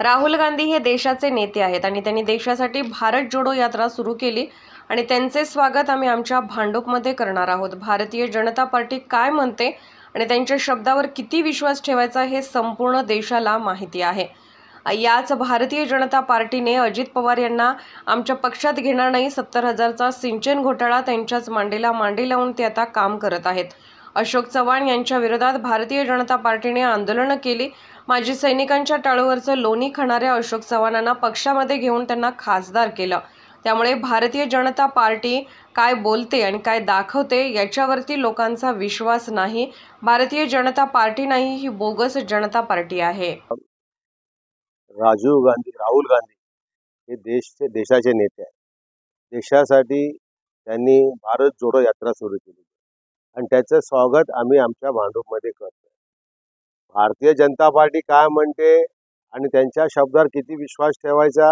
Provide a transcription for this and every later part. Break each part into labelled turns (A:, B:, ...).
A: राहुल गांधी हे देशाचे नेते आहेत आणि त्यांनी देशासाठी भारत जोडो यात्रा सुरू केली आणि त्यांचे स्वागत आम्ही आमच्या भांडूपमध्ये करणार आहोत। भारतीय जनता पार्टी काय म्हणते आणि त्यांच्या शब्दावर किती विश्वास ठेवायचा हे संपूर्ण देशाला माहिती आहे। याच भारतीय जनता पार्टीने अजित पवार यांना आमच्या पक्षात घेणार नाही, 70,000चा सिंचन घोटाळा त्यांच्याच मांडीला मांडी लावून ते आता काम करत आहेत। अशोक चव्हाण यांच्या विरोधात भारतीय जनता पार्टीने आंदोलनं केली। माजी सैनिकांच्या टाळूवरचं लोणी खाणाऱ्या अशोक चव्हाणांना पक्षामध्ये घेऊन त्यांना खासदार केलं। त्यामुळे भारतीय जनता पार्टी काय बोलते आणि काय दाखवते याच्यावरती लोकांचा विश्वास नाही। भारतीय जनता पार्टी नाही, ही बोगस जनता पार्टी आहे।
B: राहुल गांधी हे देशाचे नेते आहेत। देशासाठी त्यांनी भारत जोडो यात्रा सुरू केली आणि त्याचं स्वागत आम्ही आमच्या भांडूपमध्ये करतोय। भारतीय जनता पार्टी काय म्हणते आणि त्यांच्या शब्दावर किती विश्वास ठेवायचा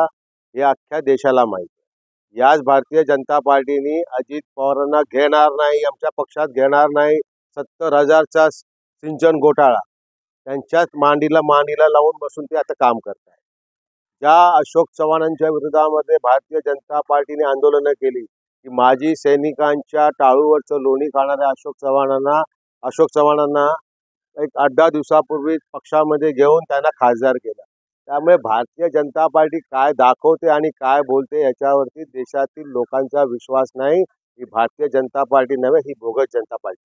B: हे अख्ख्या देशाला माहिती आहे। याच भारतीय जनता पार्टीने अजित पवारांना घेणार नाही, आमच्या पक्षात घेणार नाही, 70,000चा सिंचन घोटाळा त्यांच्याच मांडीला लावून बसून ते आता काम करत आहे। ज्या अशोक चव्हाणांच्या विरोधामध्ये भारतीय जनता पार्टीने आंदोलनं केली की माजी सैनिकांच्या टाळूवरचं लोणी खाणाऱ्या अशोक चव्हाणांना एक 8-10 दिवसापूर्वी पक्षामध्ये घेऊन त्यांना खासदार केलं। त्यामुळे भारतीय जनता पार्टी काय दाखवते आणि काय बोलते याच्यावरती देशातील लोकांचा विश्वास नाही। ही भारतीय जनता पार्टी नव्हे, ही बोगस जनता पार्टी।